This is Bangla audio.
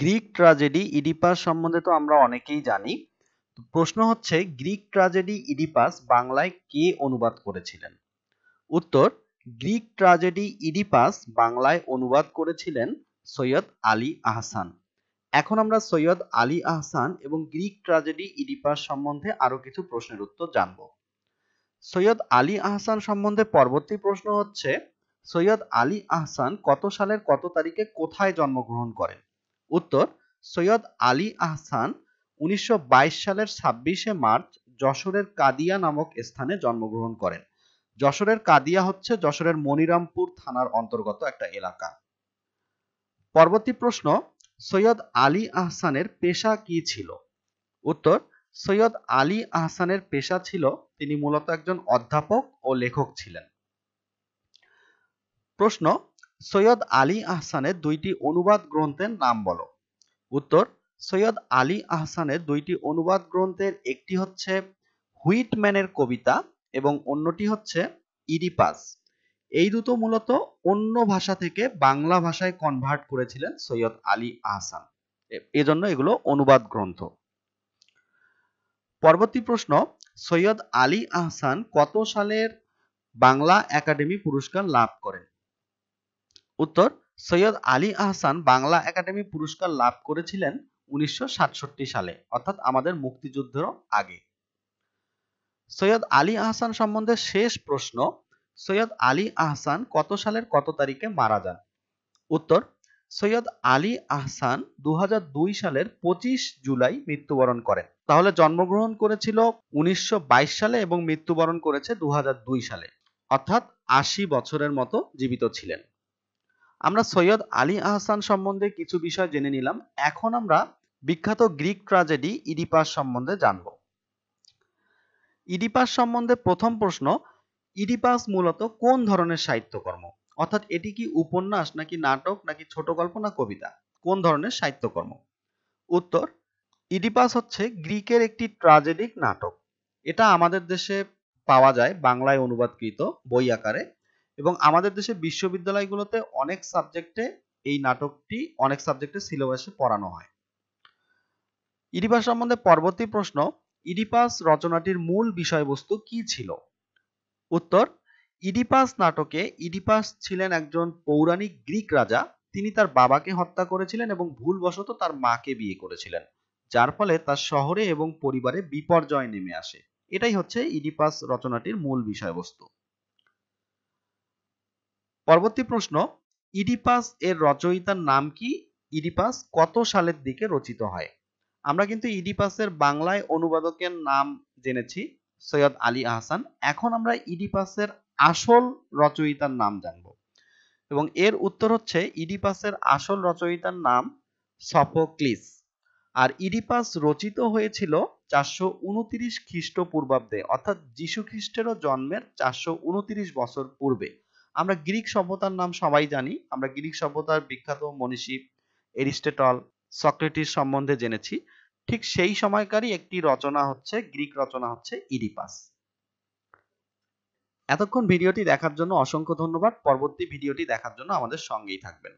গ্রিক ট্র্যাজেডি ইডিপাস সম্বন্ধে তো আমরা অনেকেই জানি। প্রশ্ন হচ্ছে গ্রিক ট্র্যাজেডি ইডিপাস বাংলায় কে অনুবাদ করেছিলেন? উত্তর, গ্রিক ট্র্যাজেডি ইডিপাস বাংলায় অনুবাদ করেছিলেন সৈয়দ আলী আহসান। এখন আমরা সৈয়দ আলী আহসান এবং গ্রিক ট্র্যাজেডি ইডিপাস সম্বন্ধে আরো কিছু প্রশ্নের উত্তর জানব। সৈয়দ আলী আহসান সম্বন্ধে পরবর্তী প্রশ্ন হচ্ছে, সৈয়দ আলী আহসান কত সালের কত তারিখে কোথায় জন্মগ্রহণ করেন? উত্তর, সৈয়দ আলী আহসান 1922 সালের 26শে মার্চ যশোরের কাদিয়া নামক স্থানে জন্মগ্রহণ করেন। যশোরের কাদিয়া হচ্ছে যশোরের মনিরামপুর থানার অন্তর্গত একটা এলাকা। পরবর্তী প্রশ্ন, সৈয়দ আলী আহসানের পেশা কি ছিল? উত্তর, সৈয়দ আলী আহসানের পেশা ছিল তিনি মূলত একজন অধ্যাপক ও লেখক ছিলেন। প্রশ্ন, সৈয়দ আলী আহসানের দুইটি অনুবাদ গ্রন্থের নাম বলো। উত্তর, সৈয়দ আলী আহসানের দুইটি অনুবাদ গ্রন্থের একটি হচ্ছে হুইটম্যানের কবিতা এবং অন্যটি হচ্ছে ইডিপাস। এই দুটো মূলত অন্য ভাষা থেকে বাংলা ভাষায় কনভার্ট করেছিলেন সৈয়দ আলী আহসান, এজন্য এগুলো অনুবাদ গ্রন্থ। পরবর্তী প্রশ্ন, সৈয়দ আলী আহসান কত সালের বাংলা একাডেমি পুরস্কার লাভ করেন? উত্তর, সৈয়দ আলী আহসান বাংলা একাডেমি পুরস্কার লাভ করেছিলেন 1967 সালে, অর্থাৎ আমাদের মুক্তিযুদ্ধের আগে। সৈয়দ আলী আহসান সম্বন্ধে শেষ প্রশ্ন, সৈয়দ আলী আহসান কত সালের কত তারিখে মারা যান? উত্তর, সৈয়দ আলী আহসান 2002 সালের 25 জুলাই মৃত্যুবরণ করেন। তাহলে জন্মগ্রহণ করেছিল 1922 সালে এবং মৃত্যুবরণ করেছে 2002 সালে, অর্থাৎ 80 বছরের মতো জীবিত ছিলেন। আমরা সৈয়দ আলী আহসান সম্বন্ধে কিছু বিষয় জেনে নিলাম। এখন আমরা বিখ্যাত গ্রিক ট্র্যাজেডি ইডিপাস সম্বন্ধে জানব। ইডিপাস সম্বন্ধে প্রথম প্রশ্ন, ইডিপাস মূলত কোন ধরনের সাহিত্যকর্ম? অর্থাৎ এটি কি উপন্যাস নাকি নাটক নাকি ছোট গল্প না কবিতা? কোন ধরনের সাহিত্যকর্ম? উত্তর, ইডিপাস হচ্ছে গ্রিকের একটি ট্র্যাজেডিক নাটক। এটা আমাদের দেশে পাওয়া যায় বাংলায় অনুবাদকৃত বই আকারে, এবং আমাদের দেশে বিশ্ববিদ্যালয়গুলোতে অনেক সাবজেক্টে এই নাটকটি অনেক সাবজেক্টে সিলেবাসে পড়ানো হয়। ইডিপাস সম্বন্ধে পরবর্তী প্রশ্ন, ইডিপাস রচনাটির মূল বিষয়বস্তু কি ছিল? উত্তর, ইডিপাস নাটকে ইডিপাস ছিলেন একজন পৌরাণিক গ্রিক রাজা। তিনি তার বাবাকে হত্যা করেছিলেন এবং ভুলবশত তার মাকে বিয়ে করেছিলেন, যার ফলে তার শহরে এবং পরিবারে বিপর্যয় নেমে আসে। এটাই হচ্ছে ইডিপাস রচনাটির মূল বিষয়বস্তু। পরবর্তী প্রশ্ন, ইডিপাস এর রচয়িতার নাম কি? ইডিপাস কত সালের দিকে রচিত হয়? আমরা কিন্তু ইডিপাসের বাংলায় অনুবাদকের নাম জেনেছি, সৈয়দ আলী আহসান। এখন আমরা ইডিপাসের আসল রচয়িতার নাম জানব, এবং এর উত্তর হচ্ছে ইডিপাসের আসল রচয়িতার নাম সফোক্লিস। আর ইডিপাস রচিত হয়েছিল 429 খ্রিস্টপূর্বাব্দে, অর্থাৎ যীশু খ্রিস্টেরও জন্মের 429 বছর পূর্বে। আমরা গ্রিক সভ্যতার নাম সবাই জানি। আমরা গ্রিক সভ্যতার বিখ্যাত মনীষী এরিস্টটল, সক্রেটিস সম্বন্ধে জেনেছি। ঠিক সেই সময়কারই একটি রচনা হচ্ছে গ্রিক রচনা হচ্ছে ইডিপাস। এতক্ষণ ভিডিওটি দেখার জন্য অসংখ্য ধন্যবাদ। পরবর্তী ভিডিওটি দেখার জন্য আমাদের সঙ্গেই থাকবেন।